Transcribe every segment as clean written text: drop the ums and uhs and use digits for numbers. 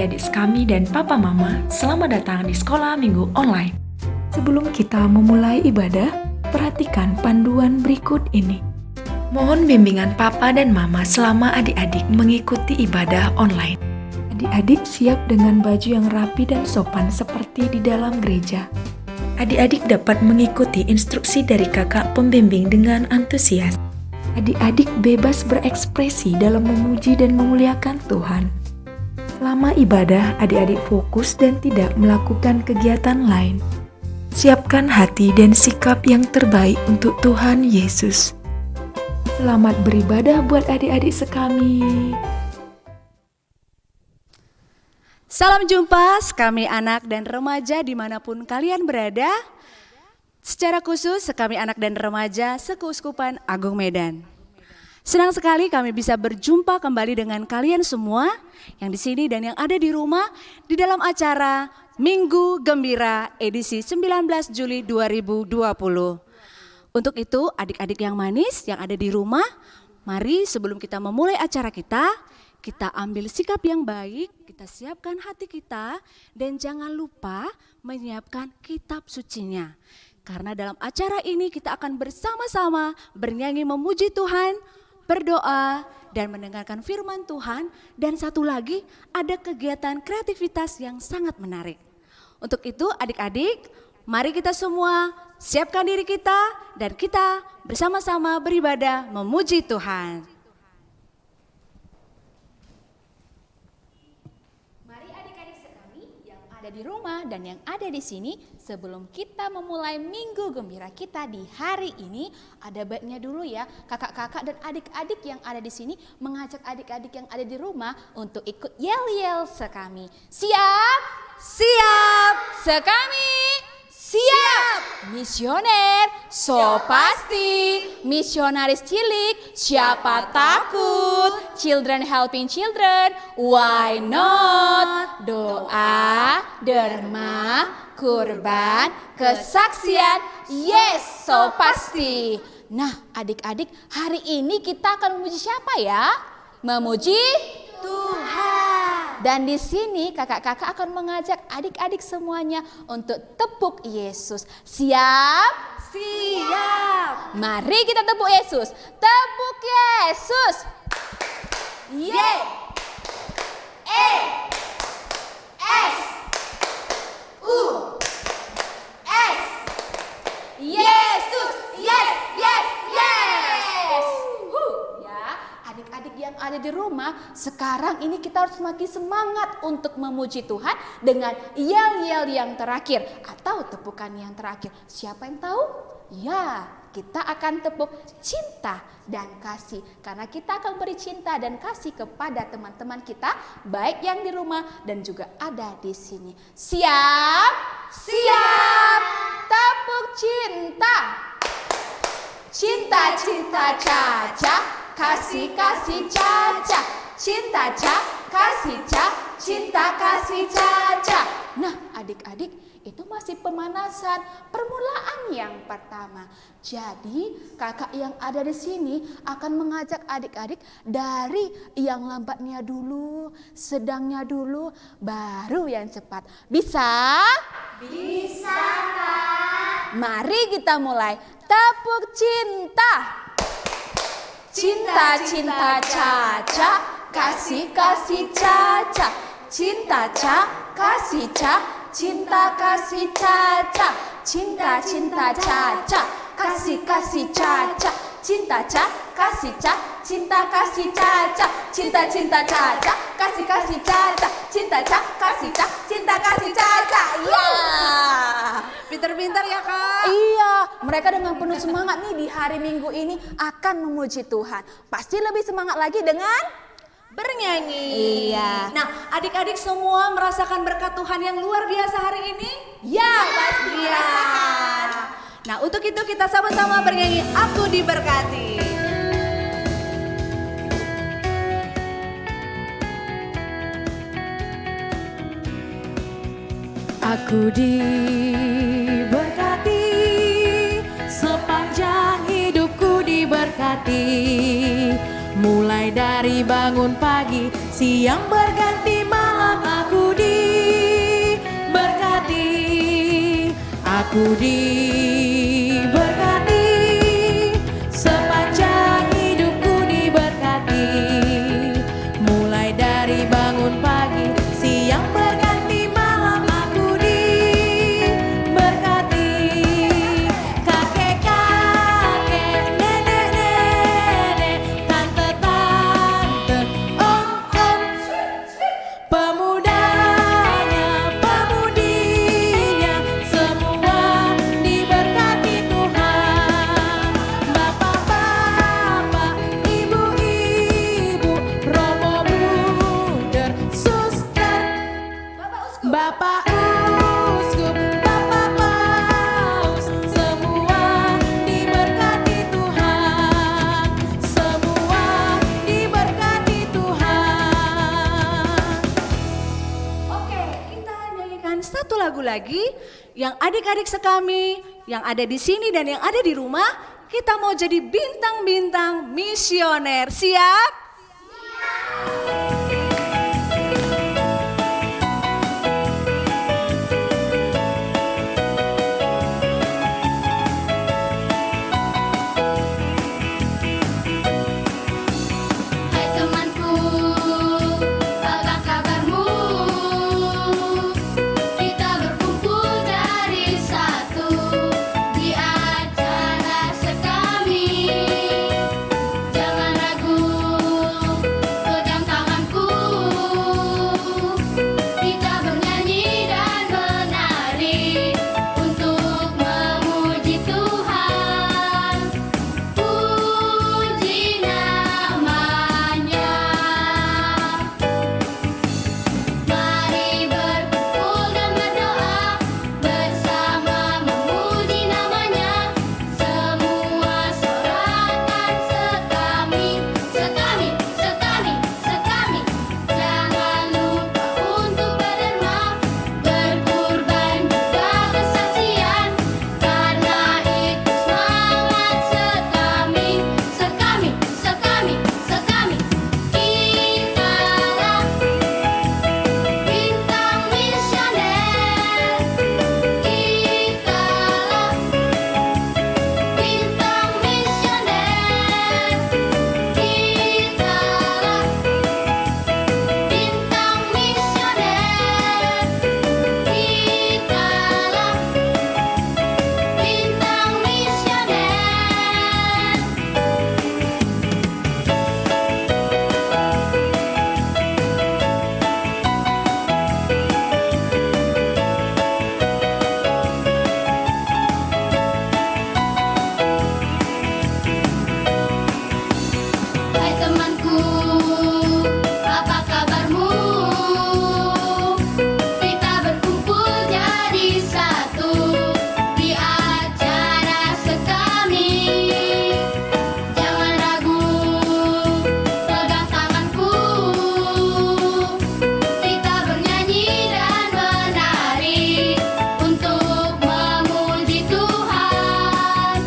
adik-adik kami dan papa mama, selamat datang di sekolah minggu online. Sebelum kita memulai ibadah, perhatikan panduan berikut ini. Mohon bimbingan papa dan mama selama adik-adik mengikuti ibadah online. Adik-adik siap dengan baju yang rapi dan sopan seperti di dalam gereja. Adik-adik dapat mengikuti instruksi dari kakak pembimbing dengan antusias. Adik-adik bebas berekspresi dalam memuji dan memuliakan Tuhan. Selama ibadah, adik-adik fokus dan tidak melakukan kegiatan lain. Siapkan hati dan sikap yang terbaik untuk Tuhan Yesus. Selamat beribadah buat adik-adik sekami. Salam jumpa sekami anak dan remaja dimanapun kalian berada. Secara khusus sekami anak dan remaja Sekeuskupan Agung Medan. Senang sekali kami bisa berjumpa kembali dengan kalian semua yang di sini dan yang ada di rumah di dalam acara Minggu Gembira edisi 19 Juli 2020. Untuk itu adik-adik yang manis yang ada di rumah, mari sebelum kita memulai acara kita ambil sikap yang baik, kita siapkan hati kita dan jangan lupa menyiapkan kitab sucinya. Karena dalam acara ini kita akan bersama-sama bernyanyi memuji Tuhan, berdoa dan mendengarkan firman Tuhan. Dan satu lagi ada kegiatan kreativitas yang sangat menarik. Untuk itu adik-adik mari kita semua siapkan diri kita dan kita bersama-sama beribadah memuji Tuhan. Ada di rumah dan yang ada di sini, sebelum kita memulai Minggu Gembira kita di hari ini, ada baiknya dulu ya kakak-kakak dan adik-adik yang ada di sini mengajak adik-adik yang ada di rumah untuk ikut yel-yel sekami. Siap? Siap. Sekami? Siap. Misioner, so pasti. Misionaris cilik, siapa takut? Children helping children, why not? Doa, derma, kurban, kesaksian, yes, so pasti. Nah adik-adik, hari ini kita akan memuji siapa ya? Memuji Tuhan. Dan di sini kakak-kakak akan mengajak adik-adik semuanya untuk tepuk Yesus. Siap? Siap. Mari kita tepuk Yesus. Tepuk Yesus. Y E S U S. Yesus. Yes, yes, yes. Ya, adik-adik yang ada di rumah, sekarang ini kita harus semakin semangat untuk memuji Tuhan dengan yel-yel yang terakhir atau tepukan yang terakhir. Siapa yang tahu? Ya, kita akan tepuk cinta dan kasih. Karena kita akan beri cinta dan kasih kepada teman-teman kita, baik yang di rumah dan juga ada di sini. Siap? Siap. Tepuk cinta. Cinta, cinta, caca. Kasih, kasih, caca. Cinta, kasih, cinta, kasih, caca. Nah adik-adik, itu masih pemanasan, permulaan yang pertama. Jadi kakak yang ada di sini akan mengajak adik-adik dari yang lambatnya dulu, sedangnya dulu, baru yang cepat. Bisa? Bisa Kak. Mari kita mulai. Tepuk cinta. Cinta, cinta, caca. Kasih, kasih, caca. Cinta, kasih, cinta, kasih, caca. Cinta, cinta, caca. Kasih, kasih, caca. Cinta, kasih, cinta, kasih, caca. Cinta, cinta, caca. Kasih, kasih, caca. Cinta, kasih, cinta, kasih, caca. Ya. Pinter-pinter ya Kak. Iya, mereka dengan penuh semangat nih di hari Minggu ini akan memuji Tuhan. Pasti lebih semangat lagi dengan bernyanyi. Iya. Nah, adik-adik semua merasakan berkat Tuhan yang luar biasa hari ini? ya pasti Iya. Nah, untuk itu kita sama-sama bernyanyi Aku Diberkati. Aku diberkati, sepanjang hidupku diberkati. Mulai dari bangun pagi, siang berganti malam aku Aku diberkati, sepanjang hidupku diberkati. Mulai dari bangun pagi, siang berganti malam aku diberkati. Kakek-kakek, nenek-nenek, tante-tante, om-om, pemudanya, pemudinya, semua diberkati Tuhan. Bapak-bapak, ibu-ibu, romo buder, suster, Bapak Uskup, Bapak Paus, semua diberkati Tuhan. Semua diberkati Tuhan. Oke, kita nyanyikan satu lagu lagi yang adik-adik sekami yang ada di sini dan yang ada di rumah, kita mau jadi bintang-bintang misioner. Siap? Hai temanku, apa kabarmu? Kita berkumpul dari satu di acara sekami. Jangan ragu, pegang tanganku. Kita bernyanyi dan menari untuk memuji Tuhan. Puji namanya. Mari berkumpul dan berdoa bersama memuji namanya. Semua sorakan sekami, sekami, sekami, sekami. Jangan lupa untuk berderma, berkurban juga kesaksian. Karena itu semangat sekami, sekami, sekami, sekami. Kitalah bintang misioner. Kitalah bintang misioner. Kitalah bintang misioner. Kitalah bintang misioner. Hai temanku, apa kabarmu? Kita berkumpul jadi satu di acara sekami. Jangan ragu, pegang tanganku. Kita bernyanyi dan menari untuk memuji Tuhan.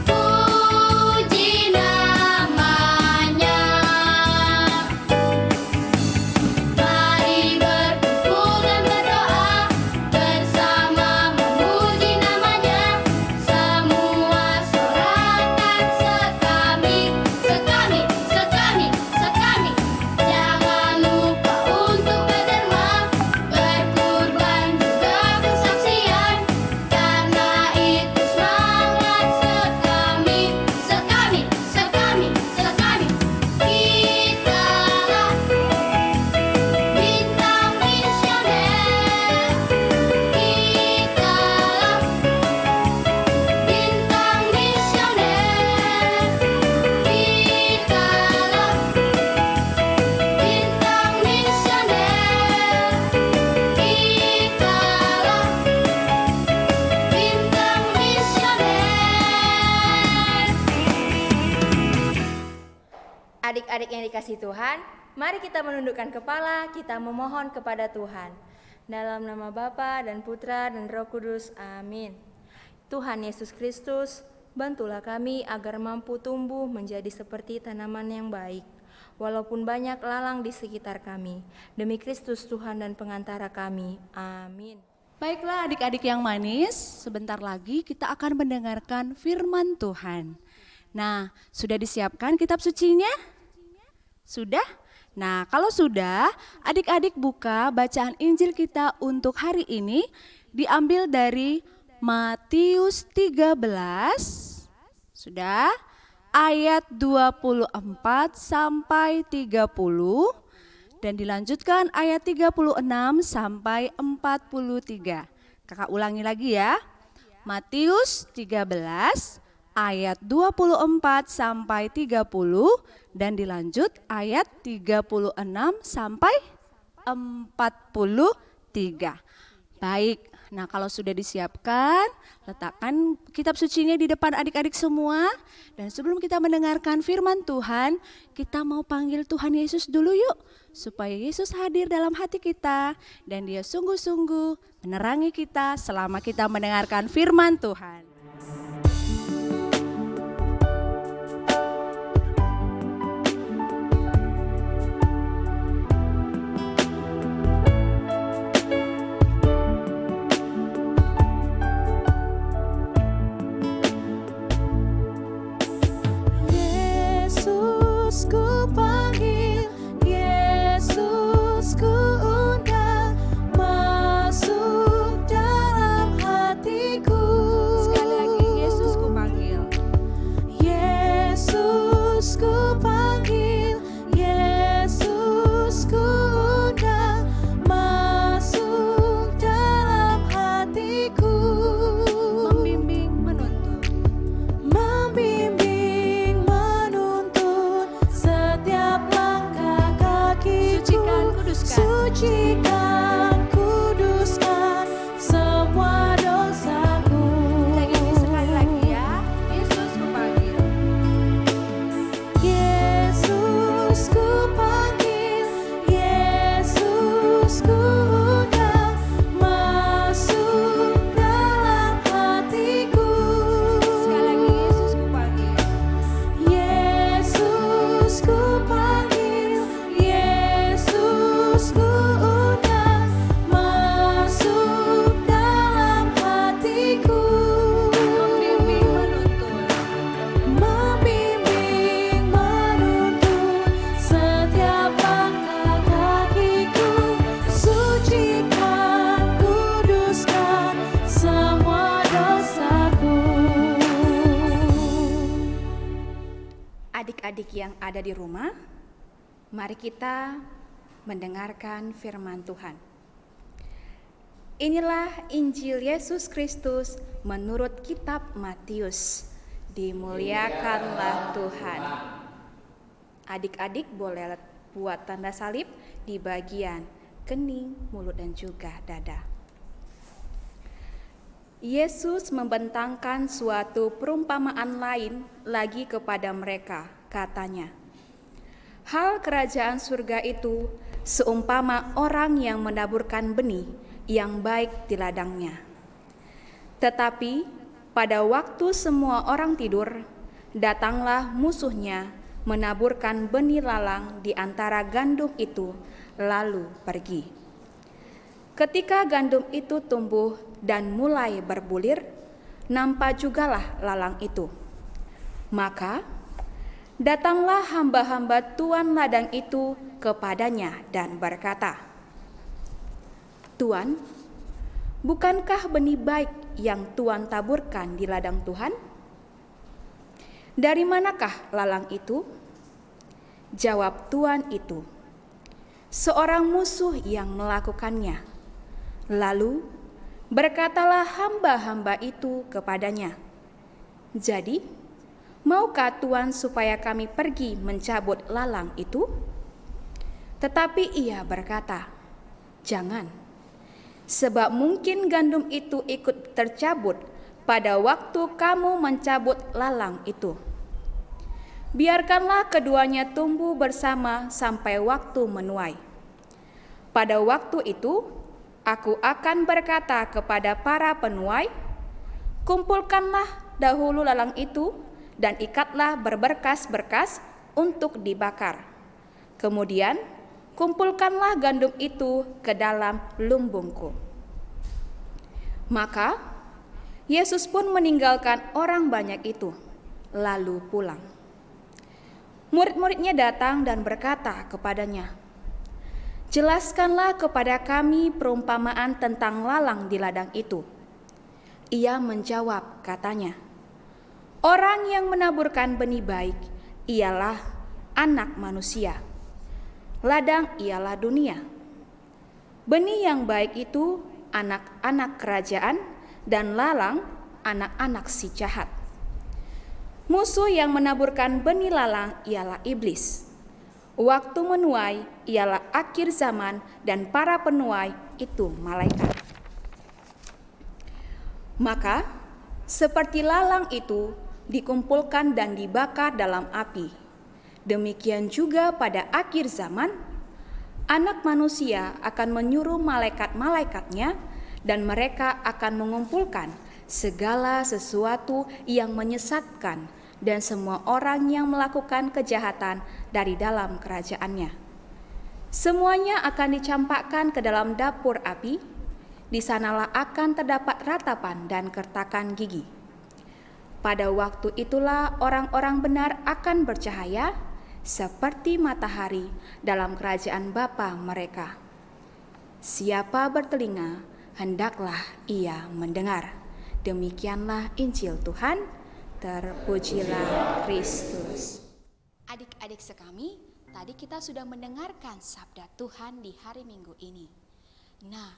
Puji namanya. Mari berkumpul dan berdoa bersama memuji namanya. Semua sorakan sekami, sekami, sekami, sekami. Jangan lupa untuk berderma, berkurban juga kesaksian. Karena itu semangat sekami, sekami, sekami, sekami. Kitalah bintang misioner. Kitalah bintang misioner. Kitalah bintang misioner. Kitalah bintang misioner. Adik-adik yang dikasihi Tuhan, mari kita menundukkan kepala, kita memohon kepada Tuhan. Dalam nama Bapa dan Putra dan Roh Kudus, amin. Tuhan Yesus Kristus, bantulah kami agar mampu tumbuh menjadi seperti tanaman yang baik. walaupun banyak lalang di sekitar kami. Demi Kristus Tuhan dan pengantara kami. Amin. Baiklah adik-adik yang manis, sebentar lagi kita akan mendengarkan firman Tuhan. Nah, sudah disiapkan kitab sucinya? Sudah? Nah, kalau sudah, adik-adik buka bacaan Injil kita untuk hari ini diambil dari Matius 13. Sudah? Ayat 24 sampai 30. Dan dilanjutkan ayat 36 sampai 43. Kakak ulangi lagi ya. Matius 13 ayat 24 sampai 30 dan dilanjut ayat 36 sampai 43. Baik, nah kalau sudah disiapkan, letakkan kitab sucinya di depan adik-adik semua. Dan sebelum kita mendengarkan firman Tuhan, kita mau panggil Tuhan Yesus dulu yuk. Supaya Yesus hadir dalam hati kita dan Dia sungguh-sungguh menerangi kita selama kita mendengarkan firman Tuhan. Yesus ku panggil, Yesus ku undang, masuk dalam hatiku. Sekali lagi, Yesus ku panggil. Yesus ku panggil, Yesus ku undang, masuk dalam hatiku. Membimbing, menuntun. Membimbing, menuntun setiap langkah kakiku. Sucikan, kuduskan. Sucikan, kuduskan semua dosaku. Sekali lagi ya. Yesus ku panggil. Yesus ku panggil, Yesus ku undang, masuk dalam hatiku. Sekali lagi, Yesus ku panggil. Yesus ku panggil, Yesus ku undang, masuk dalam hatiku. Membimbing, menuntun. Membimbing, menuntun setiap langkah kakiku. Sucikan, kuduskan semua dosaku. Adik-adik yang ada di rumah, mari kita mendengarkan firman Tuhan. Inilah Injil Yesus Kristus menurut kitab Matius. Dimuliakanlah Tuhan. Adik-adik boleh buat tanda salib di bagian kening, mulut, dan juga dada. Yesus membentangkan suatu perumpamaan lain lagi kepada mereka, katanya, "Hal kerajaan surga itu seumpama orang yang menaburkan benih yang baik di ladangnya. Tetapi pada waktu semua orang tidur, datanglah musuhnya menaburkan benih lalang di antara gandum itu, lalu pergi. Ketika gandum itu tumbuh dan mulai berbulir, nampak jugalah lalang itu. Maka datanglah hamba-hamba tuan ladang itu kepadanya dan berkata, 'Tuan, bukankah benih baik yang Tuan taburkan di ladang Tuhan? Dari manakah lalang itu?' Jawab tuan itu, 'Seorang musuh yang melakukannya.' Lalu berkatalah hamba-hamba itu kepadanya, 'Jadi, maukah Tuan supaya kami pergi mencabut lalang itu?' Tetapi ia berkata, 'Jangan, sebab mungkin gandum itu ikut tercabut pada waktu kamu mencabut lalang itu. Biarkanlah keduanya tumbuh bersama sampai waktu menuai. Pada waktu itu, aku akan berkata kepada para penuai, kumpulkanlah dahulu lalang itu dan ikatlah berberkas-berkas untuk dibakar. Kemudian kumpulkanlah gandum itu ke dalam lumbungku.' Maka Yesus pun meninggalkan orang banyak itu, lalu pulang. Murid-muridnya datang dan berkata kepadanya, "Jelaskanlah kepada kami perumpamaan tentang lalang di ladang itu." Ia menjawab katanya, "Orang yang menaburkan benih baik ialah Anak Manusia. Ladang ialah dunia. Benih yang baik itu anak-anak kerajaan, dan lalang anak-anak si jahat. Musuh yang menaburkan benih lalang ialah iblis. Waktu menuai ialah akhir zaman, dan para penuai itu malaikat. Maka seperti lalang itu dikumpulkan dan dibakar dalam api, demikian juga pada akhir zaman Anak Manusia akan menyuruh malaikat-malaikatnya, dan mereka akan mengumpulkan segala sesuatu yang menyesatkan dan semua orang yang melakukan kejahatan dari dalam kerajaannya. Semuanya akan dicampakkan ke dalam dapur api. Di sanalah akan terdapat ratapan dan kertakan gigi. Pada waktu itulah orang-orang benar akan bercahaya seperti matahari dalam kerajaan Bapa mereka. Siapa bertelinga, hendaklah ia mendengar. Demikianlah Injil Tuhan. Terpujilah Kristus. Adik-adik sekami, tadi kita sudah mendengarkan sabda Tuhan di hari Minggu ini. Nah,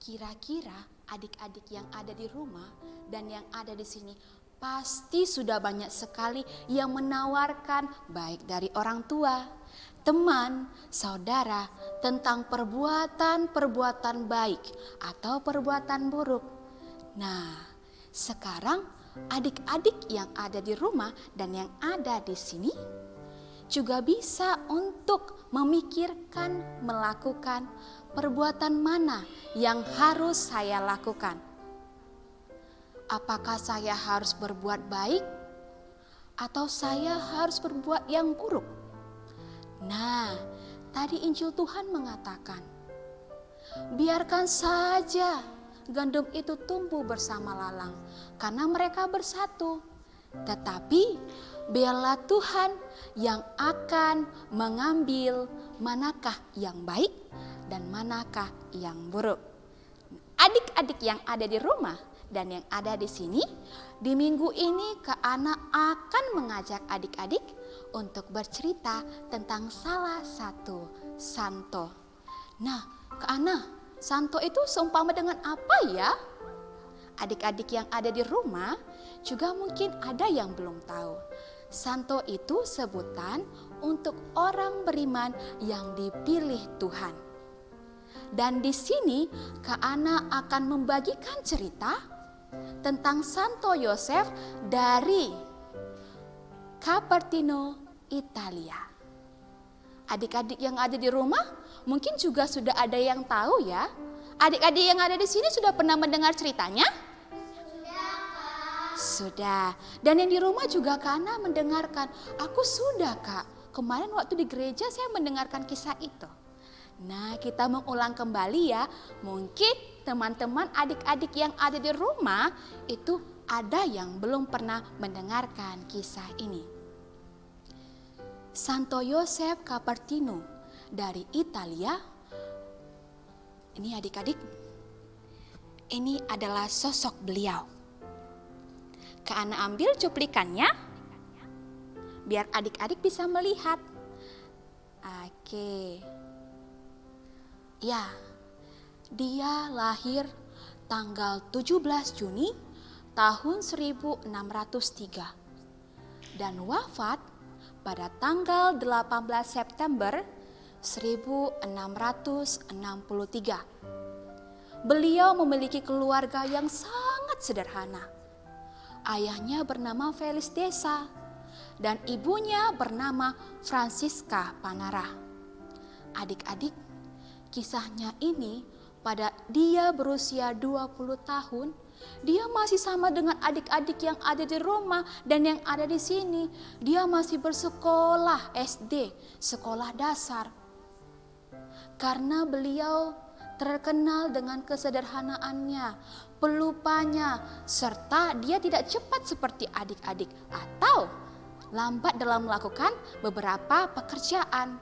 kira-kira adik-adik yang ada di rumah dan yang ada di sini pasti sudah banyak sekali yang menawarkan baik dari orang tua, teman, saudara tentang perbuatan-perbuatan baik atau perbuatan buruk. Nah, sekarang adik-adik yang ada di rumah dan yang ada di sini juga bisa untuk memikirkan, melakukan perbuatan mana yang harus saya lakukan. Apakah saya harus berbuat baik atau saya harus berbuat yang buruk? Nah, tadi Injil Tuhan mengatakan, biarkan saja gandum itu tumbuh bersama lalang, karena mereka bersatu. Tetapi biarlah Tuhan yang akan mengambil manakah yang baik dan manakah yang buruk. Adik-adik yang ada di rumah dan yang ada di sini, di minggu ini Kak Ana akan mengajak adik-adik untuk bercerita tentang salah satu santo. Nah, Kak Ana, santo itu seumpama dengan apa ya? Adik-adik yang ada di rumah juga mungkin ada yang belum tahu. Santo itu sebutan untuk orang beriman yang dipilih Tuhan. Dan di sini Kak Ana akan membagikan cerita tentang Santo Yosef dari Cupertino, Italia. Adik-adik yang ada di rumah mungkin juga sudah ada yang tahu ya. Adik-adik yang ada di sini sudah pernah mendengar ceritanya? Sudah. Dan yang di rumah juga Kak Ana mendengarkan. Aku sudah, Kak. Kemarin waktu di gereja saya mendengarkan kisah itu. Nah, kita mengulang kembali ya. Mungkin teman-teman adik-adik yang ada di rumah itu ada yang belum pernah mendengarkan kisah ini. Santo Yosef Cupertino dari Italia. Ini adik-adik, ini adalah sosok beliau. Kak Ana ambil cuplikannya biar adik-adik bisa melihat. Oke. Ya, dia lahir tanggal 17 Juni tahun 1603 dan wafat pada tanggal 18 September 1663. Beliau memiliki keluarga yang sangat sederhana. Ayahnya bernama Felix Desa dan ibunya bernama Francisca Panara. Adik-adik, kisahnya ini pada dia berusia 20 tahun, dia masih sama dengan adik-adik yang ada di rumah dan yang ada di sini. Dia masih bersekolah SD, sekolah dasar. Karena beliau terkenal dengan kesederhanaannya, pelupanya, serta dia tidak cepat seperti adik-adik atau lambat dalam melakukan beberapa pekerjaan.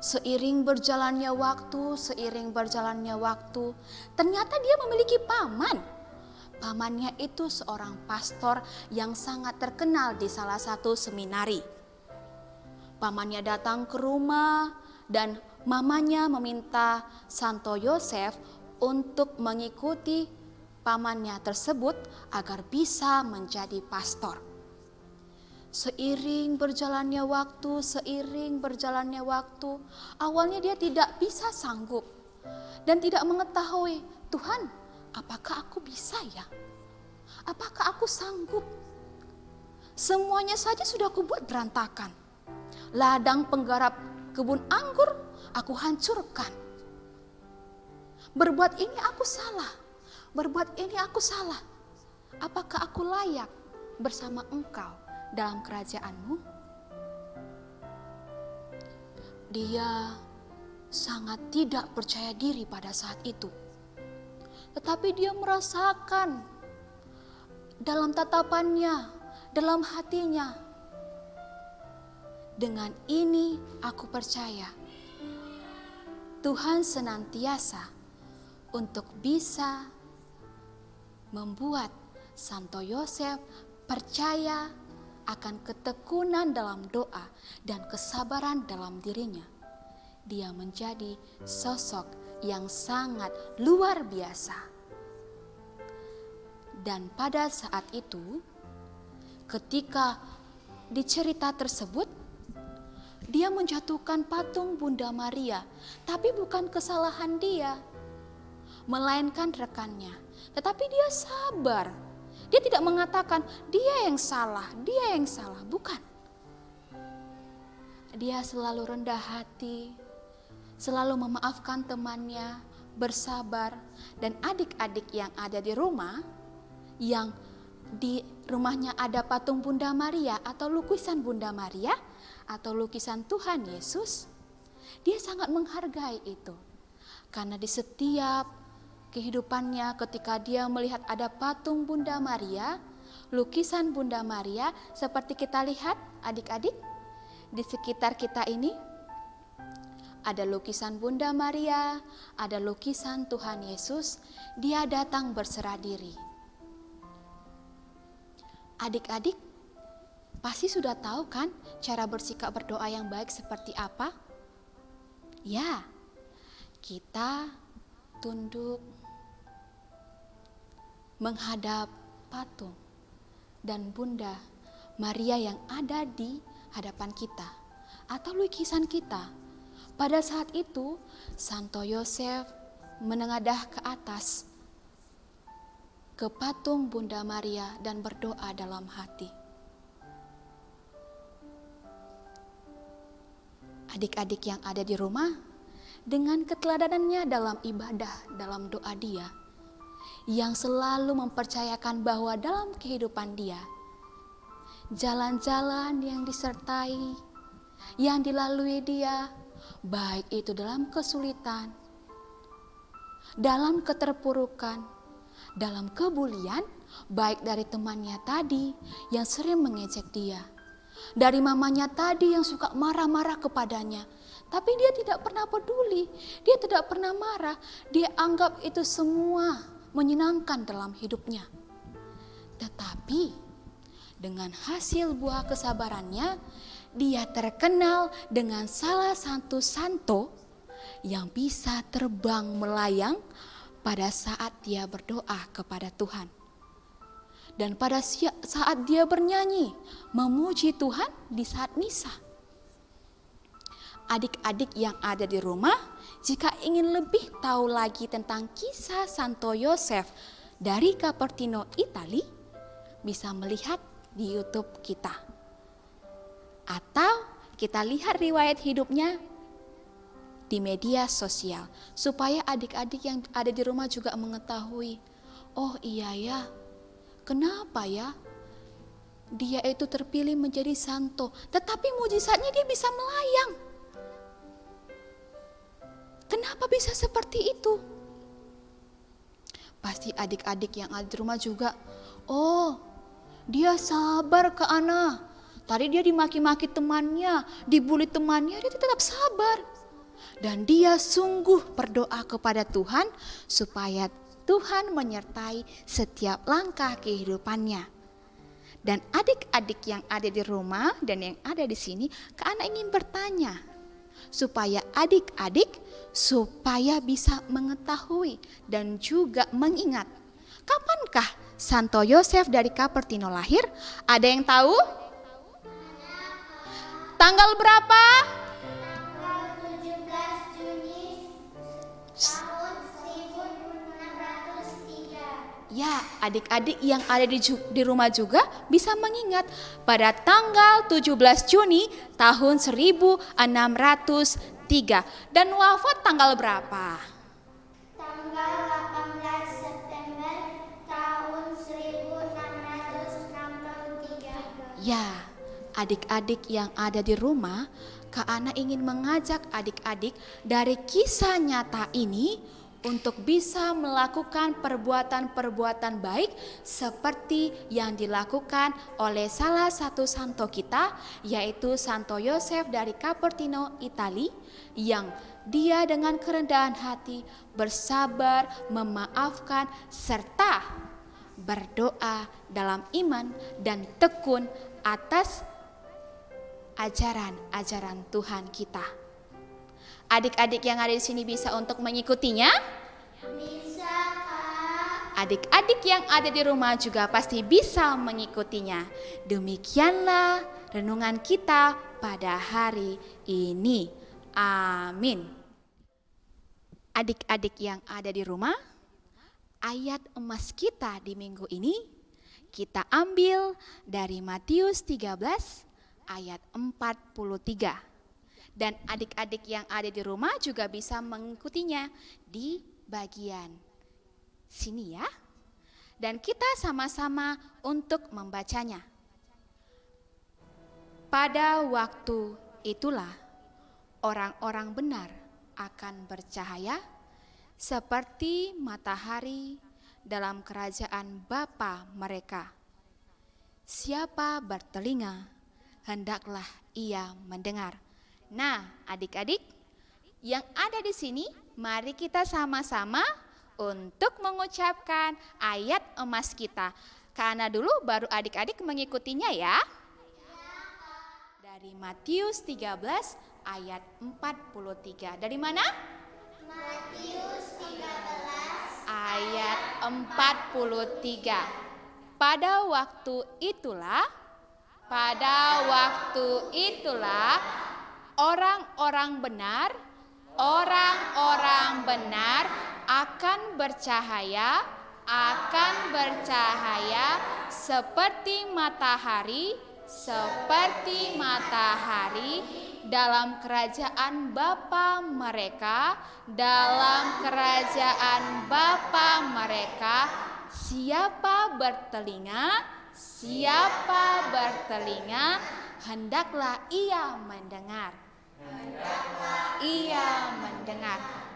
Seiring berjalannya waktu, ternyata dia memiliki paman. Pamannya itu seorang pastor yang sangat terkenal di salah satu seminari. Pamannya datang ke rumah dan mamanya meminta Santo Yosef untuk mengikuti pamannya tersebut agar bisa menjadi pastor. Seiring berjalannya waktu, awalnya dia tidak bisa sanggup dan tidak mengetahui, Tuhan, apakah aku bisa ya? Apakah aku sanggup? Semuanya saja sudah kubuat berantakan. Ladang penggarap kebun anggur aku hancurkan. Berbuat ini aku salah. Apakah aku layak bersama Engkau dalam kerajaan-Mu? Dia sangat tidak percaya diri pada saat itu. Tetapi dia merasakan dalam tatapannya, dalam hatinya, dengan ini aku percaya Tuhan senantiasa untuk bisa membuat Santo Yosef percaya akan ketekunan dalam doa dan kesabaran dalam dirinya. Dia menjadi sosok yang sangat luar biasa. Dan pada saat itu, ketika di cerita tersebut, dia menjatuhkan patung Bunda Maria, tapi bukan kesalahan dia, melainkan rekannya. Tetapi dia sabar. Dia tidak mengatakan dia yang salah, bukan. Dia selalu rendah hati, selalu memaafkan temannya, bersabar. Dan adik-adik yang ada di rumah, yang di rumahnya ada patung Bunda Maria atau lukisan Bunda Maria atau lukisan Tuhan Yesus, dia sangat menghargai itu. Karena di setiap kehidupannya ketika dia melihat ada patung Bunda Maria, lukisan Bunda Maria, seperti kita lihat adik-adik di sekitar kita ini, ada lukisan Bunda Maria, ada lukisan Tuhan Yesus, dia datang berserah diri. Adik-adik pasti sudah tahu kan cara bersikap berdoa yang baik seperti apa? Ya, kita tunduk menghadap patung dan Bunda Maria yang ada di hadapan kita atau lukisan kita. Pada saat itu Santo Yosef menengadah ke atas ke patung Bunda Maria dan berdoa dalam hati. Adik-adik yang ada di rumah, dengan keteladanannya dalam ibadah, dalam doa dia, yang selalu mempercayakan bahwa dalam kehidupan dia, jalan-jalan yang disertai, yang dilalui dia, baik itu dalam kesulitan, dalam keterpurukan, dalam kebulian, baik dari temannya tadi yang sering mengejek dia, dari mamanya tadi yang suka marah-marah kepadanya, tapi dia tidak pernah peduli, dia tidak pernah marah, dia anggap itu semua menyenangkan dalam hidupnya. Tetapi dengan hasil buah kesabarannya, dia terkenal dengan salah satu santo yang bisa terbang melayang pada saat dia berdoa kepada Tuhan. Dan pada saat dia bernyanyi, memuji Tuhan di saat misa. Adik-adik yang ada di rumah, jika ingin lebih tahu lagi tentang kisah Santo Yosef dari Cupertino, Italia, bisa melihat di YouTube kita. Atau kita lihat riwayat hidupnya di media sosial, supaya adik-adik yang ada di rumah juga mengetahui, oh iya ya, kenapa ya dia itu terpilih menjadi santo, tetapi mujizatnya dia bisa melayang. Kenapa bisa seperti itu? Pasti adik-adik yang ada di rumah juga, oh dia sabar ke Ana. Tadi dia dimaki-maki temannya, dibully temannya, dia tetap sabar. Dan dia sungguh berdoa kepada Tuhan supaya Tuhan menyertai setiap langkah kehidupannya. Dan adik-adik yang ada di rumah dan yang ada di sini, Kak Ana ingin bertanya supaya adik-adik supaya bisa mengetahui dan juga mengingat kapankah Santo Yosef dari Cupertino lahir? Ada yang tahu? Tanggal berapa? Tanggal 17 Juni tahun 1603. Ya, adik-adik yang ada di rumah juga bisa mengingat pada tanggal 17 Juni tahun 1603. Dan wafat tanggal berapa? Tanggal 18 September tahun 1663. Ya, adik-adik yang ada di rumah, Kak Ana ingin mengajak adik-adik dari kisah nyata ini untuk bisa melakukan perbuatan-perbuatan baik seperti yang dilakukan oleh salah satu santo kita, yaitu Santo Yosef dari Cupertino, Italia, yang dia dengan kerendahan hati bersabar, memaafkan, serta berdoa dalam iman dan tekun atas ajaran-ajaran Tuhan kita. Adik-adik yang ada di sini bisa untuk mengikutinya? Bisa, Kak. Adik-adik yang ada di rumah juga pasti bisa mengikutinya. Demikianlah renungan kita pada hari ini. Amin. Adik-adik yang ada di rumah, ayat emas kita di minggu ini kita ambil dari Matius 13 ayat 43. Dan adik-adik yang ada di rumah juga bisa mengikutinya di bagian sini ya. Dan kita sama-sama untuk membacanya. Pada waktu itulah orang-orang benar akan bercahaya seperti matahari dalam kerajaan Bapa mereka. Siapa bertelinga, hendaklah ia mendengar. Nah, adik-adik yang ada di sini, mari kita sama-sama untuk mengucapkan ayat emas kita. Karena dulu baru adik-adik mengikutinya ya. Dari Matius 13 ayat 43. Dari mana? Matius 13 Ayat 43. Pada waktu itulah orang-orang benar akan bercahaya seperti matahari dalam kerajaan Bapa mereka. Siapa bertelinga, hendaklah ia mendengar.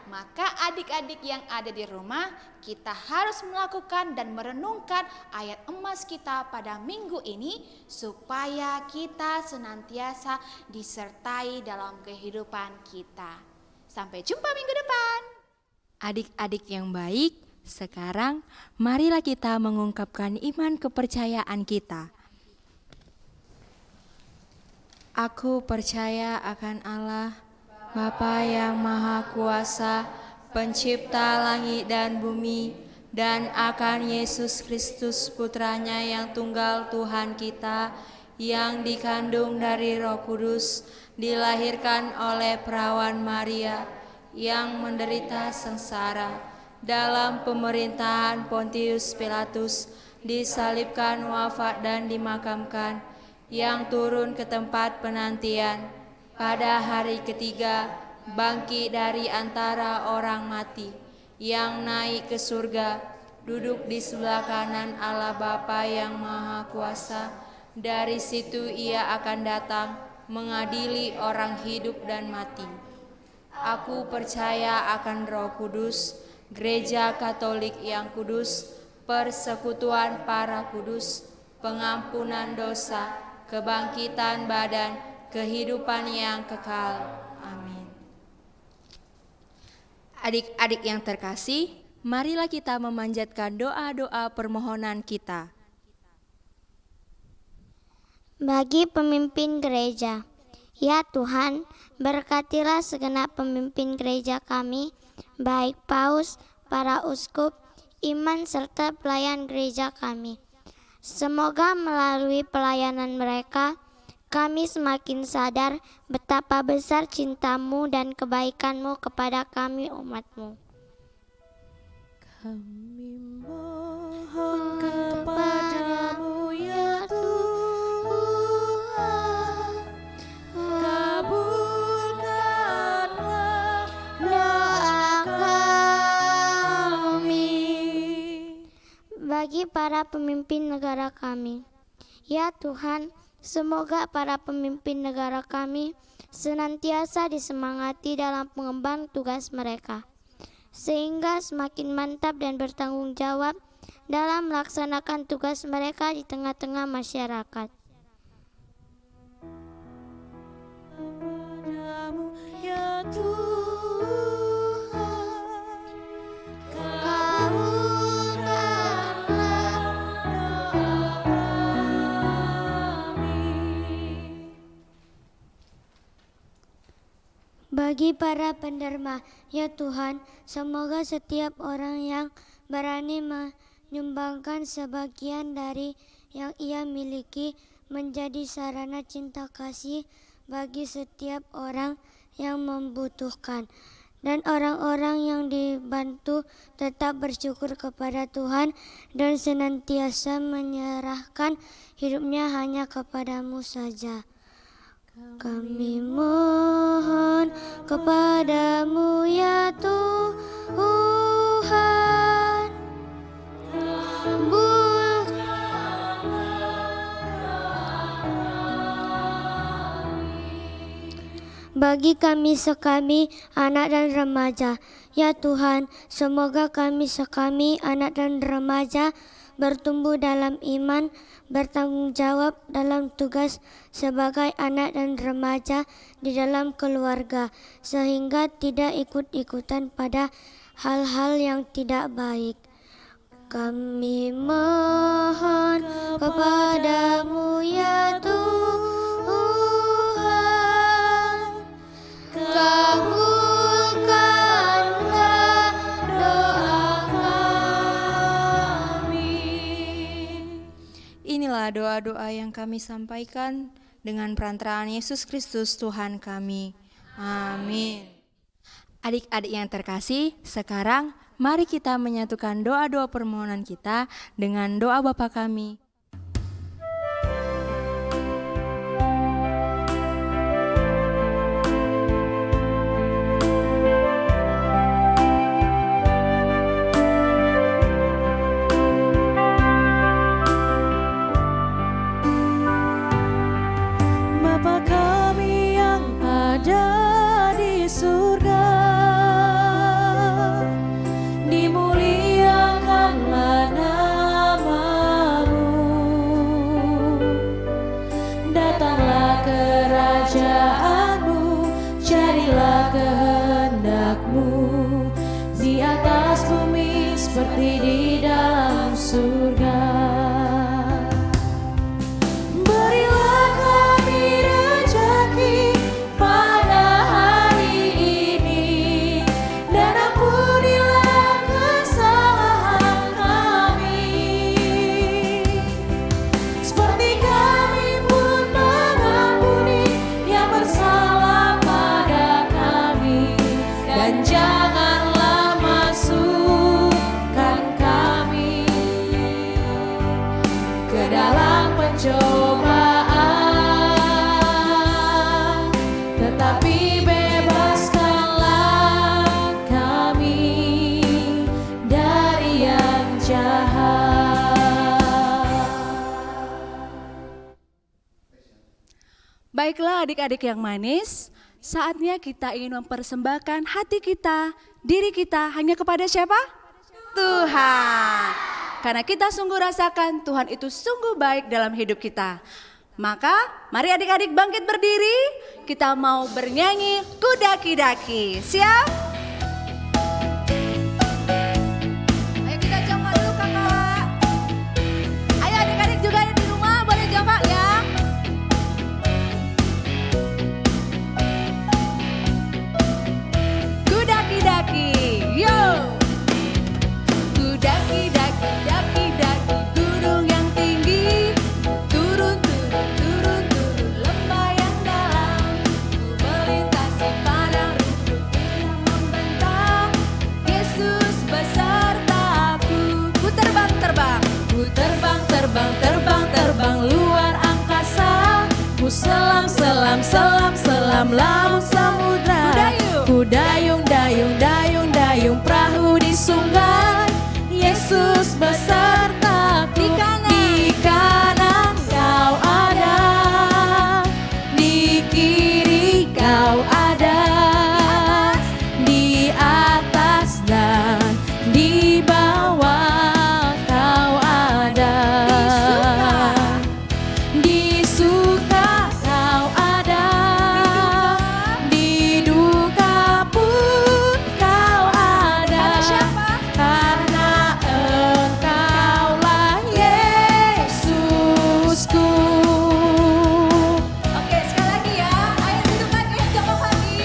Maka adik-adik yang ada di rumah, kita harus melakukan dan merenungkan ayat emas kita pada minggu ini supaya kita senantiasa disertai dalam kehidupan kita. Sampai jumpa minggu depan. Adik-adik yang baik, sekarang marilah kita mengungkapkan iman kepercayaan kita. Aku percaya akan Allah, Bapa yang Maha Kuasa, Pencipta langit dan bumi, dan akan Yesus Kristus Putranya yang tunggal Tuhan kita, yang dikandung dari Roh Kudus, dilahirkan oleh perawan Maria, yang menderita sengsara, dalam pemerintahan Pontius Pilatus, disalibkan, wafat dan dimakamkan, yang turun ke tempat penantian, pada hari ketiga bangkit dari antara orang mati, yang naik ke surga, duduk di sebelah kanan Allah Bapa yang Maha Kuasa. Dari situ ia akan datang mengadili orang hidup dan mati. Aku percaya akan Roh Kudus, Gereja Katolik yang kudus, persekutuan para kudus, pengampunan dosa, kebangkitan badan, kehidupan yang kekal. Amin. Adik-adik yang terkasih, marilah kita memanjatkan doa-doa permohonan kita. Bagi pemimpin gereja, ya Tuhan, berkatilah segenap pemimpin gereja kami, baik paus, para uskup, imam serta pelayan gereja kami. Semoga melalui pelayanan mereka, kami semakin sadar betapa besar cinta-Mu dan kebaikan-Mu kepada kami umat-Mu. Kami mohon kepadamu ya Tuhan, kabulkanlah doa kami. Bagi para pemimpin negara kami, ya Tuhan, semoga para pemimpin negara kami senantiasa disemangati dalam pengemban tugas mereka, sehingga semakin mantap dan bertanggung jawab dalam melaksanakan tugas mereka di tengah-tengah masyarakat. Kepadamu ya Tuhan, kabulkanlah doa kami. Bagi para penderma, ya Tuhan, semoga setiap orang yang berani menyumbangkan sebagian dari yang ia miliki menjadi sarana cinta kasih bagi setiap orang yang membutuhkan. Dan orang-orang yang dibantu tetap bersyukur kepada Tuhan dan senantiasa menyerahkan hidupnya hanya kepadamu saja. Kami mohon kepadamu ya Tuhan, bagi kami sekami anak dan remaja, ya Tuhan, semoga kami sekami anak dan remaja bertumbuh dalam iman, bertanggung jawab dalam tugas sebagai anak dan remaja di dalam keluarga, sehingga tidak ikut-ikutan pada hal-hal yang tidak baik. Kami mohon kepadamu ya Tuhan, kabulkanlah doa kami. Inilah doa-doa yang kami sampaikan dengan perantaraan Yesus Kristus Tuhan kami. Amin. Adik-adik yang terkasih, sekarang mari kita menyatukan doa-doa permohonan kita dengan doa Bapa kami. Bapa kami yang ada di surga, dimuliakanlah namamu, datanglah kerajaanmu, jadilah kehendakmu di atas bumi seperti di dalam surga. Berilah kami rezeki pada hari ini, dan ampunilah kesalahan kami, seperti kami pun mengampuni yang bersalah pada kami. Dan janganlah masukkan kami ke dalam pencobaan, tetapi bebaskanlah kami dari yang jahat. Baiklah adik-adik yang manis, saatnya kita ingin mempersembahkan hati kita, diri kita hanya kepada siapa? Tuhan. Karena kita sungguh rasakan Tuhan itu sungguh baik dalam hidup kita. Maka mari adik-adik bangkit berdiri, kita mau bernyanyi Kudaki-daki. Siap? Ayo kita coba dulu kakak. Ayo adik-adik juga ada di rumah boleh coba ya. Kudaki-daki, yo. Kudaki-daki, daki-daki gunung yang tinggi. Turun, turun, turun, turun lembah yang dalam. Ku melintasi padang rumput yang membentang. Yesus besertaku. Ku terbang, terbang. Ku terbang, terbang, terbang, terbang luar angkasa. Ku selam, selam, selam, selam laut samudra. Ku dayung, dayung, dayung, dayung perahu di sungai. Yesus besertaku. Di kanan kau ada, di kiri kau ada, di atas dan di bawah kau ada. Di suka kau ada, di duka pun kau ada. Karena Engkaulah Yesusku. Oke sekali lagi ya. Ayo duduk lagi, jawab lagi.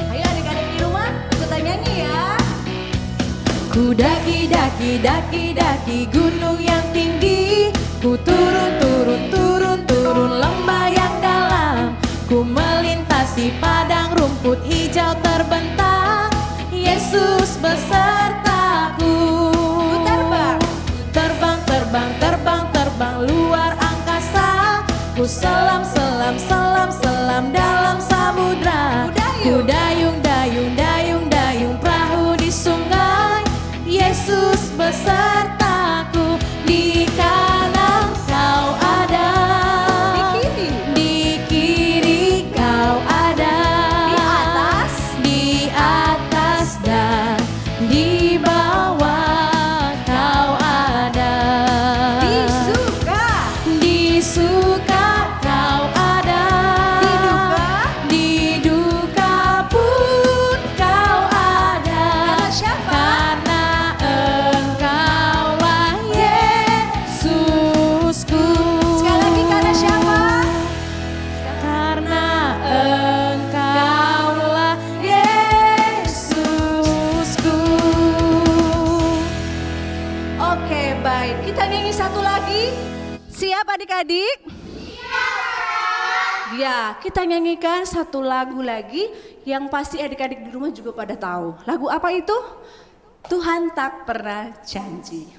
Ayo adik-adik di rumah ikutan nyanyi ya. Ku daki, daki, daki, daki gunung yang tinggi. Ku turun, turun, turun, turun lembah yang dalam. Ku melintasi padang rumput hijau terbentang. Yesus besertaku. Ku terbang. Terbang, terbang, terbang, terbang luar angkasa. Ku selam, selam, selam, selam dalam samudra. Ku dayung, dayung, dayung, dayung perahu di sungai. Yesus besertaku. Di kanan kau ada, di kiri kau ada, di atas dan di bawah kau ada. Di suka kau ada, di duka pun kau ada. Karena Engkaulah Yesusku. Sekali lagi karena siapa? Karena Engkaulah Yesusku. Oke baik, kita nyanyi satu lagi. Siap adik-adik? Ya, kita nyanyikan satu lagu lagi yang pasti adik-adik di rumah juga pada tahu. Lagu apa itu? Tuhan tak pernah janji.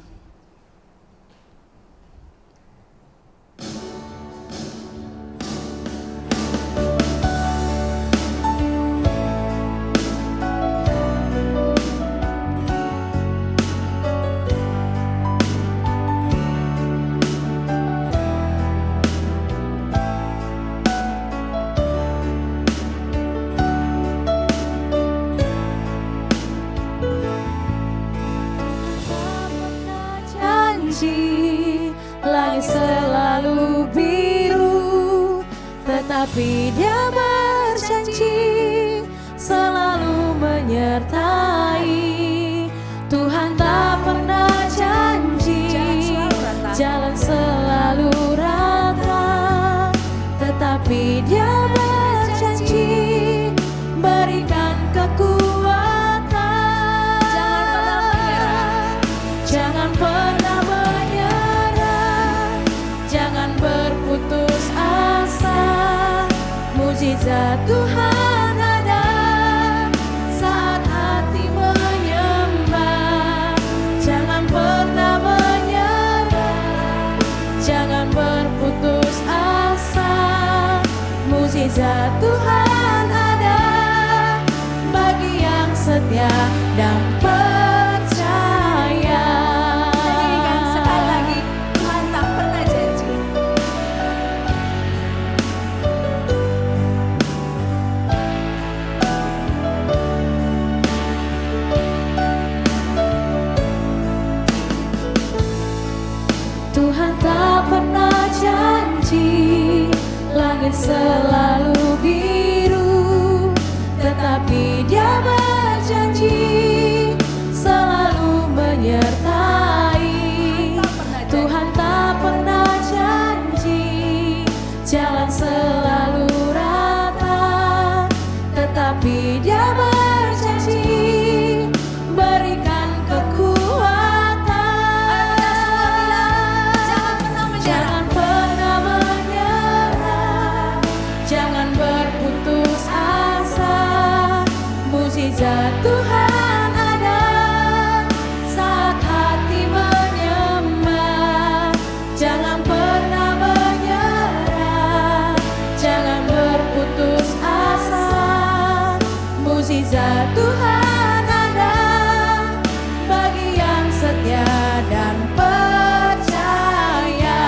Janji langit selalu biru, tetapi Dia berjanji selalu menyertai. Tuhan tak pernah janji jalan selalu rata, tetapi Dia berjanji berikan kekuatan. Jangan pernah menyerah, jangan berputus asa. Mujizat Tuhan ada saat hati menyembah. Jangan pernah menyerah, jangan berputus asa. Mujizat Tuhan ada bagi yang setia dan percaya. Nyanyikan sekali lagi, Tuhan tak pernah janji. tapi Dia berjanji berikan kekuatan. Jangan pernah menyerah, jangan berputus asa. Mukjizat Tuhan ada saat hati menyembah. Jangan pernah menyerah, jangan berputus asa. Mukjizat Tuhan ada bagi yang setia dan percaya.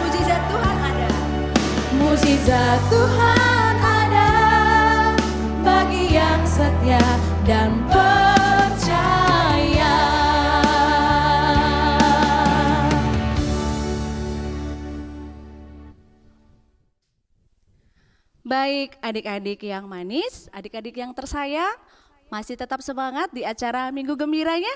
Mukjizat Tuhan ada. Mukjizat Tuhan ada bagi yang setia dan percaya. Baik adik-adik yang manis, adik-adik yang tersayang, masih tetap semangat di acara Minggu Gembiranya?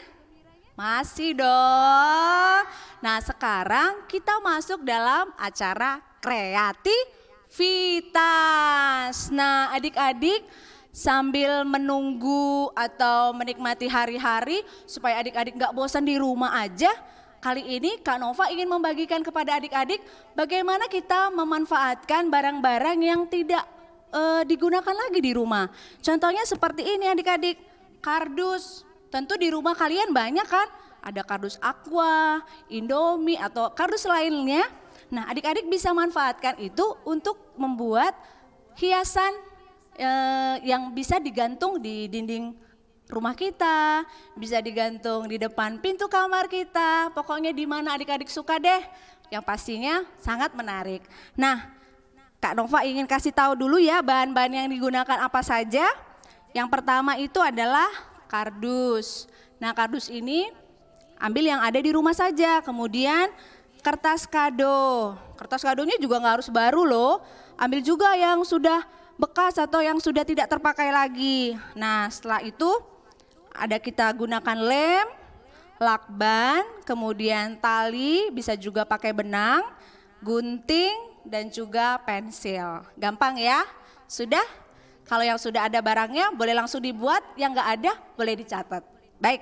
Masih dong. Nah sekarang kita masuk dalam acara kreativitas. Nah adik-adik sambil menunggu atau menikmati hari-hari supaya adik-adik gak bosan di rumah aja, kali ini Kak Nova ingin membagikan kepada adik-adik bagaimana kita memanfaatkan barang-barang yang tidak digunakan lagi di rumah. Contohnya seperti ini adik-adik, kardus. Tentu di rumah kalian banyak kan? Ada kardus Aqua, Indomie atau kardus lainnya. Nah adik-adik bisa manfaatkan itu untuk membuat hiasan yang bisa digantung di dinding rumah kita, bisa digantung di depan pintu kamar kita, pokoknya di mana adik-adik suka deh, yang pastinya sangat menarik. Nah, Kak Nova ingin kasih tahu dulu ya bahan-bahan yang digunakan apa saja. Yang pertama itu adalah kardus. Nah, kardus ini ambil yang ada di rumah saja. Kemudian kertas kado. Kertas kadonya juga nggak harus baru loh. Ambil juga yang sudah bekas atau yang sudah tidak terpakai lagi. Nah, setelah itu ada kita gunakan lem, lakban, kemudian tali, bisa juga pakai benang, gunting, dan juga pensil. Gampang ya? Sudah? Kalau yang sudah ada barangnya boleh langsung dibuat, yang nggak ada boleh dicatat. Baik,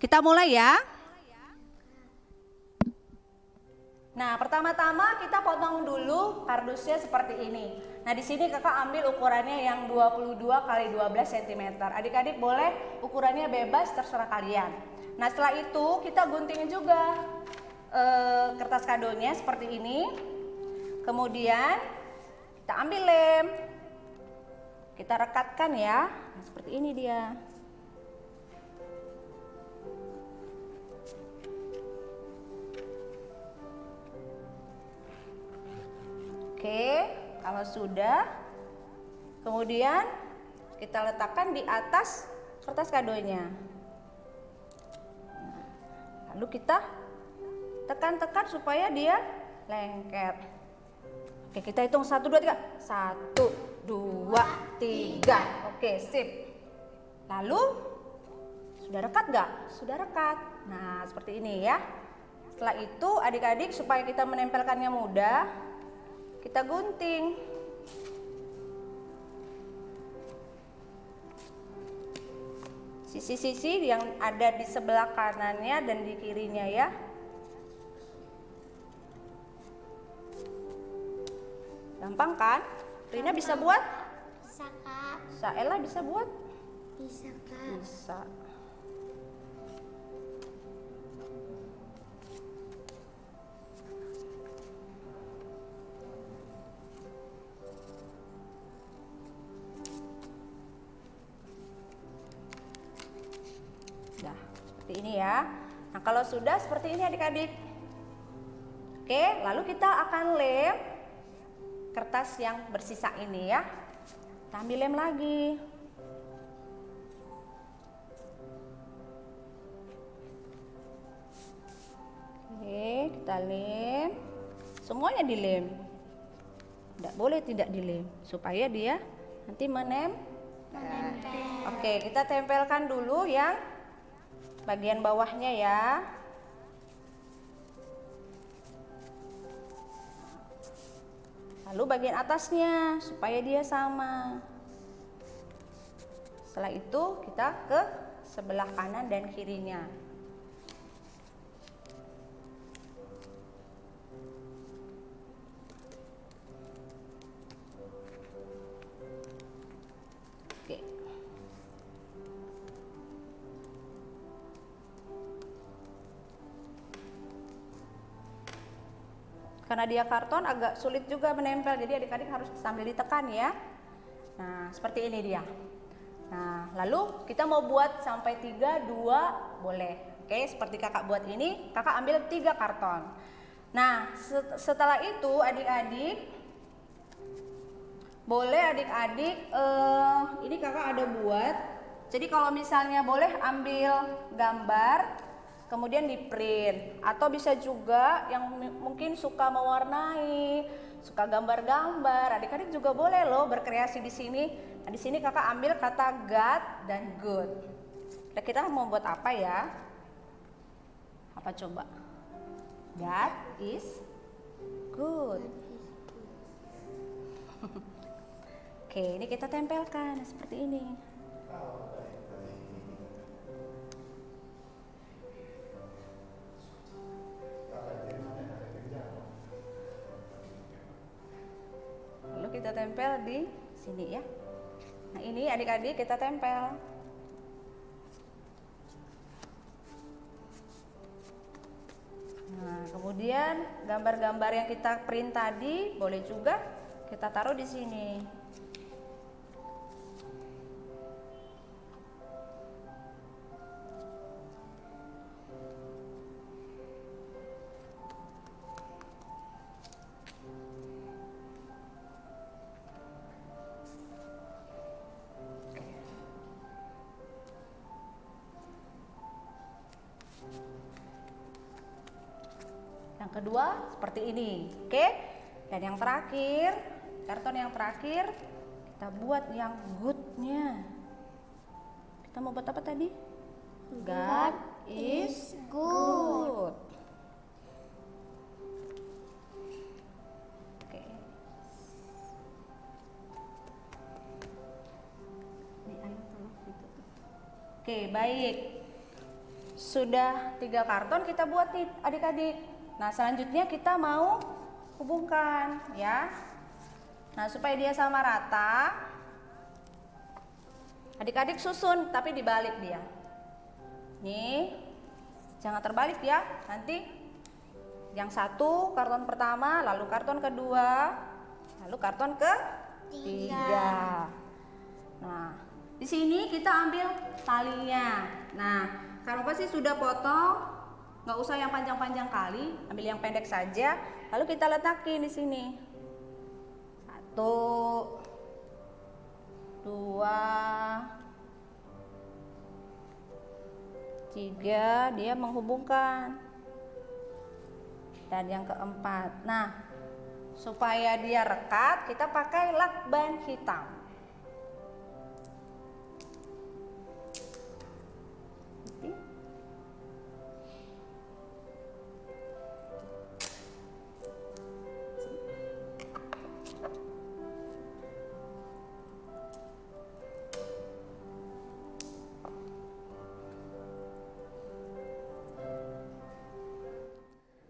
kita mulai ya. Nah, pertama-tama kita potong dulu kardusnya seperti ini. Nah, di sini kakak ambil ukurannya yang 22 x 12 cm. Adik-adik boleh ukurannya bebas, terserah kalian. Nah, setelah itu kita guntingin juga kertas kadonya seperti ini. Kemudian kita ambil lem, kita rekatkan ya, nah, seperti ini dia. Oke, kalau sudah, kemudian kita letakkan di atas kertas kadonya. Lalu kita tekan-tekan supaya dia lengket. Oke, kita hitung 1, 2, 3. 1, 2, 3. Oke, sip. Lalu, sudah rekat nggak? Sudah rekat. Nah, seperti ini ya. Setelah itu adik-adik supaya kita menempelkannya mudah, kita gunting. Sisi-sisi yang ada di sebelah kanannya dan di kirinya ya. Gampang kan? Rina bisa buat? Bisa Kak. Saela bisa buat? Bisa Kak. Bisa. Nah, seperti ini ya. Nah, kalau sudah seperti ini adik-adik. Oke, lalu kita akan lem kertas yang bersisa ini ya. Kita ambil lem lagi. Oke, kita lem. Semuanya dilem. Tidak boleh tidak dilem supaya dia nanti menempel. Oke, kita tempelkan dulu yang bagian bawahnya ya. Lalu bagian atasnya supaya dia sama. Setelah itu kita ke sebelah kanan dan kirinya. Oke. Karena dia karton agak sulit juga menempel, jadi adik-adik harus sambil ditekan ya. Nah, seperti ini dia. Nah, lalu kita mau buat sampai 3, 2, boleh. Oke, seperti kakak buat ini, kakak ambil 3 karton. Nah, setelah itu adik-adik, boleh adik-adik, ini kakak ada buat. Jadi kalau misalnya boleh ambil gambar, kemudian di print. Atau bisa juga yang mungkin suka mewarnai, suka gambar-gambar, adik-adik juga boleh loh berkreasi di sini. Nah, di sini kakak ambil kata God dan good. Nah, kita mau buat apa ya? Apa coba? God is good. Oke, ini kita tempelkan seperti ini. Lalu kita tempel di sini ya. Nah, ini adik-adik kita tempel. Nah, kemudian gambar-gambar yang kita print tadi boleh juga kita taruh di sini. Yang kedua seperti ini, oke? Dan yang terakhir, karton yang terakhir kita buat yang good-nya. Kita mau buat apa tadi? God is good. Oke. Oke, baik. Sudah 3 karton kita buat nih adik-adik. Nah, selanjutnya kita mau hubungkan ya. Nah, supaya dia sama rata, adik-adik susun tapi dibalik dia. Nih, jangan terbalik ya. Nanti yang satu karton pertama, lalu karton kedua, lalu karton ketiga. Nah, di sini kita ambil talinya. Nah, kalau pasti sudah potong. Nggak usah yang panjang-panjang kali, ambil yang pendek saja. Lalu kita letakin di sini. 1, 2, 3, dia menghubungkan. Dan yang keempat. Nah, supaya dia rekat, kita pakai lakban hitam.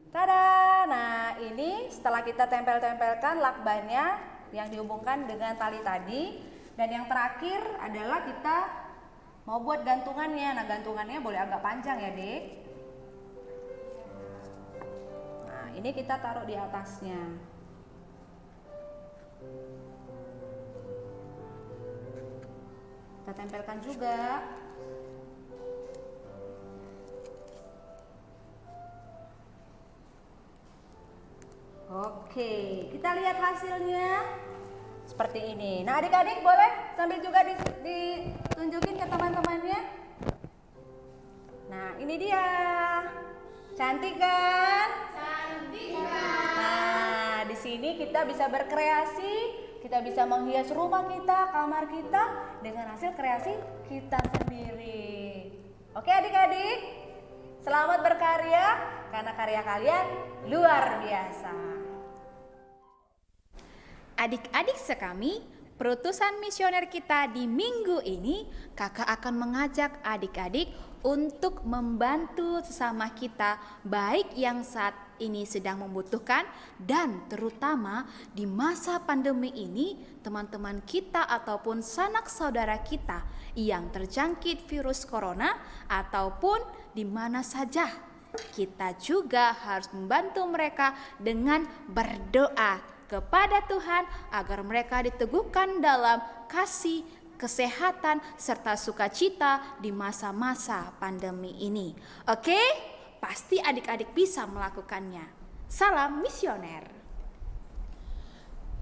Tada! Nah, ini setelah kita tempel-tempelkan lakbannya yang dihubungkan dengan tali tadi. Dan yang terakhir adalah kita mau buat gantungannya. Nah, gantungannya boleh agak panjang ya, Dek. Nah, ini kita taruh di atasnya. Kita tempelkan juga. Oke, kita lihat hasilnya seperti ini. Nah, adik-adik boleh sambil juga ditunjukin ke teman-temannya. Nah, ini dia. Cantik kan? Cantik kan? Nah, di sini kita bisa berkreasi, kita bisa menghias rumah kita, kamar kita dengan hasil kreasi kita sendiri. Oke, adik-adik, selamat berkarya karena karya kalian luar biasa. Adik-adik sekami, perutusan misioner kita di minggu ini, kakak akan mengajak adik-adik untuk membantu sesama kita, baik yang saat ini sedang membutuhkan dan terutama di masa pandemi ini, teman-teman kita ataupun sanak saudara kita yang terjangkit virus corona ataupun di mana saja. Kita juga harus membantu mereka dengan berdoa kepada Tuhan agar mereka diteguhkan dalam kasih, kesehatan, serta sukacita di masa-masa pandemi ini. Oke? Pasti adik-adik bisa melakukannya. Salam misioner.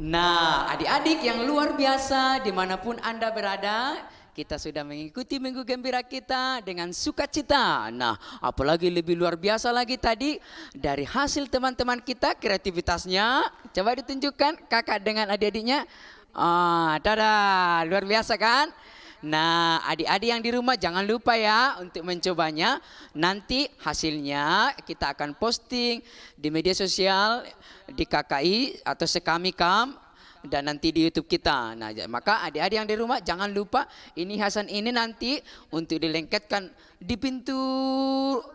Nah, adik-adik yang luar biasa dimanapun Anda berada, kita sudah mengikuti Minggu Gembira kita dengan sukacita. Nah, apalagi lebih luar biasa lagi tadi dari hasil teman-teman kita, kreativitasnya. Coba ditunjukkan kakak dengan adik-adiknya. Tada, luar biasa kan? Nah, adik-adik yang di rumah jangan lupa ya untuk mencobanya. Nanti hasilnya kita akan posting di media sosial di KKI atau Sekamikam dan nanti di YouTube kita. Nah, maka adik-adik yang di rumah jangan lupa ini hiasan ini nanti untuk dilengketkan di pintu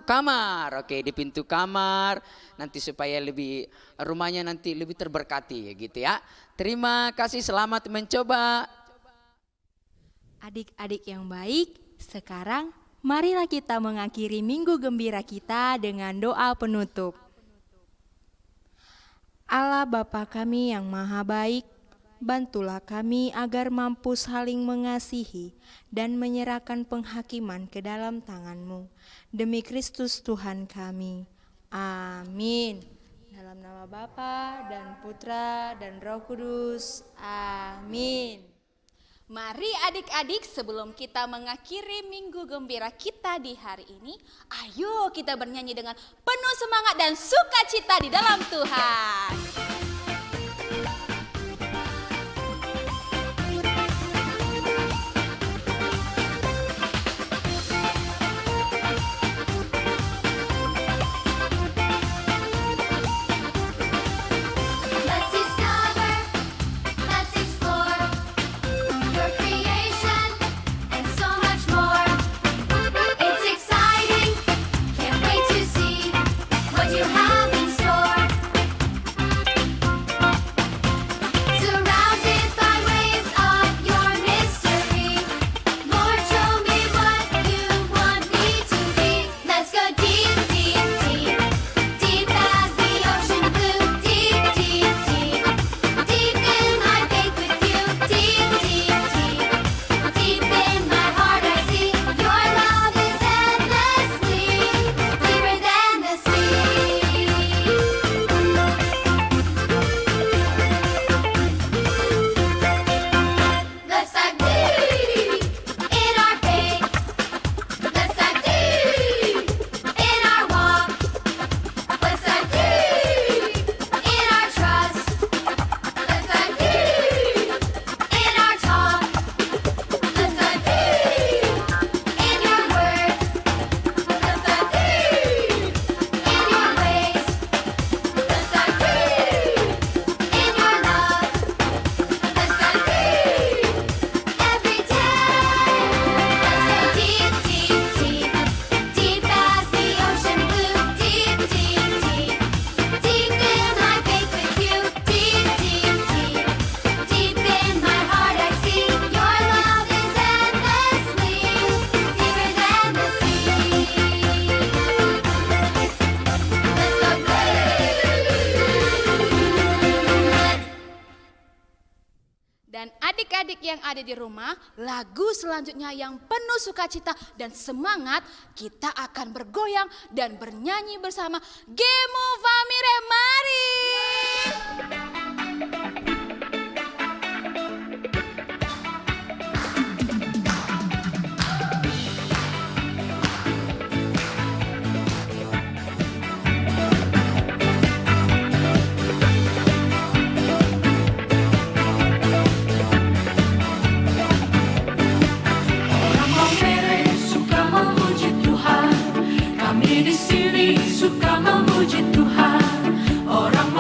kamar. Oke, di pintu kamar nanti supaya lebih rumahnya nanti lebih terberkati gitu ya. Terima kasih, selamat mencoba. Adik-adik yang baik, sekarang marilah kita mengakhiri Minggu Gembira kita dengan doa penutup. Allah Bapa kami yang maha baik, bantulah kami agar mampu saling mengasihi dan menyerahkan penghakiman ke dalam tangan-Mu. Demi Kristus Tuhan kami. Amin. Dalam nama Bapa dan Putra dan Roh Kudus. Amin. Mari adik-adik, sebelum kita mengakhiri Minggu Gembira kita di hari ini, ayo kita bernyanyi dengan penuh semangat dan sukacita di dalam Tuhan. Dan adik-adik yang ada di rumah, lagu selanjutnya yang penuh sukacita dan semangat, kita akan bergoyang dan bernyanyi bersama Gemu Famire, mari! Di sini suka memuji Tuhan, orang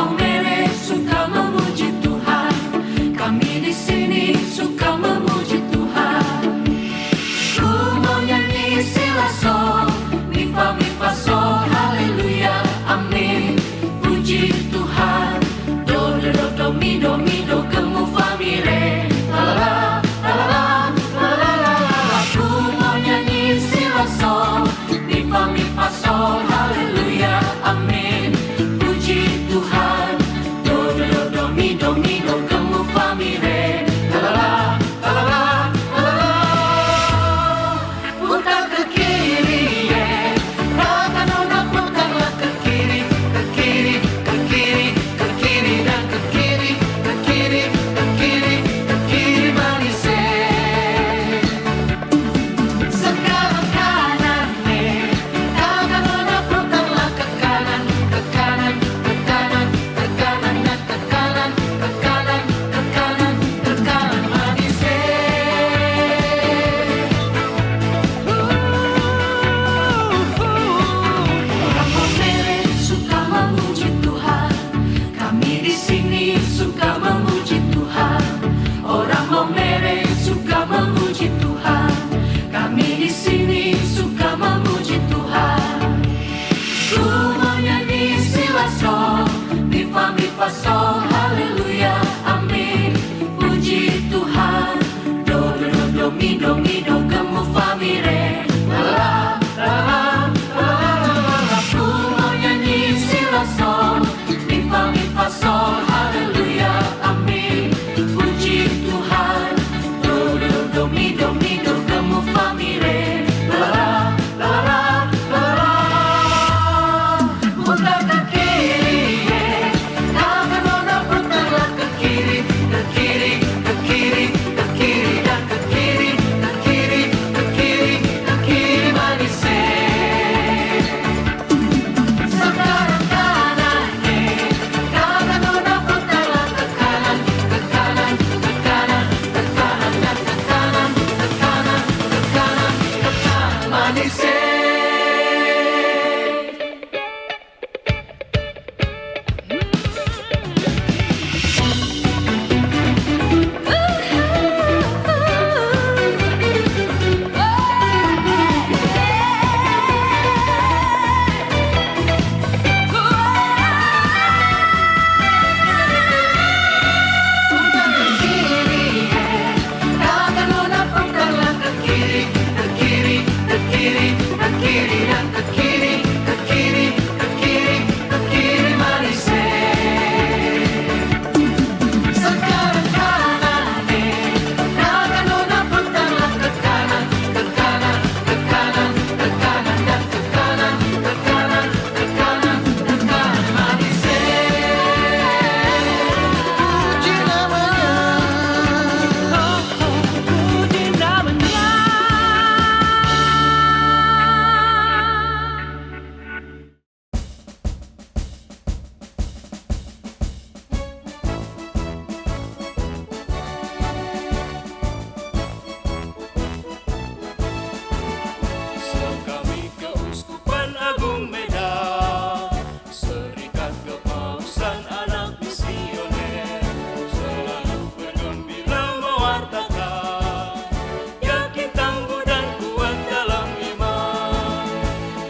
fa sol, haleluya, amin. Puji Tuhan. Do do do do mi do gemu fa mi re. La la la la la la la la. Ku mau nyanyi si la sol, mi fa sol, haleluya, amin. Puji Tuhan. Do do do mi do gemu fa mi re. La la la la la la. Putar ke kiri, tangan nona putarlah ke kiri, ke kiri, ke kiri, ke kiri dan ke kiri, ke kiri, ke kiri, ke kiri manis. Sekarang kanannya, tangan nona putarlah ke kanan, ke kanan, ke kanan, ke kanan dan ke kanan, ke kanan, ke kanan, ke kanan manis. Tangan nona putarlah ke kiri, ke kiri, ke kiri, ke kiri dan ke kiri, ke kiri, ke kiri, ke kiri manis. Sekarang kanannya, tangan nona putarlah ke kanan, ke kanan, ke kanan, ke kanan dan ke kanan, ke kanan, ke kanan, ke kanan manis. Puji namanya. Puji namanya. Kami Keuskupan Agung Medan, Serikat Kepausan Anak Misioner, selalu bergembira mewartakan, yakin tangguh dan kuat dalam iman.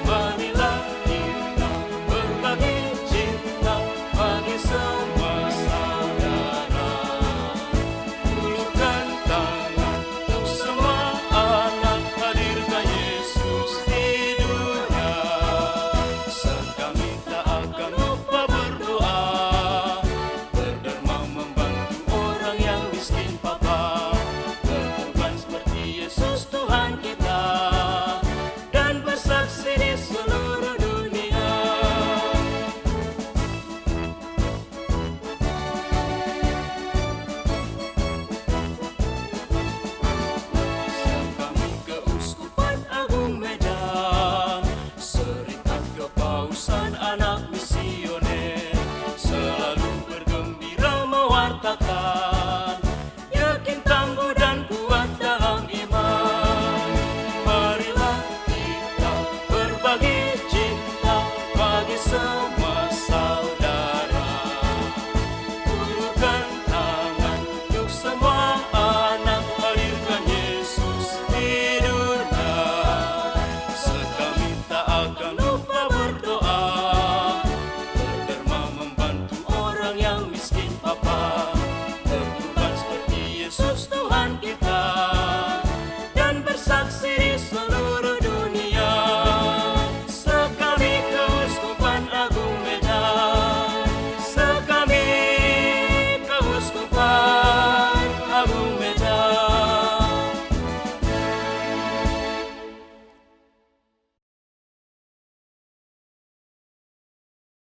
Marilah kita berbagi cinta bagi semua saudara. Ulurkan tangan untuk semua anak, hadirkan Yesus di dunia. Saat kami tak akan lupa berdoa, berderma membantu orang yang miskin papa, berkorban seperti Yesus Tuhan kita.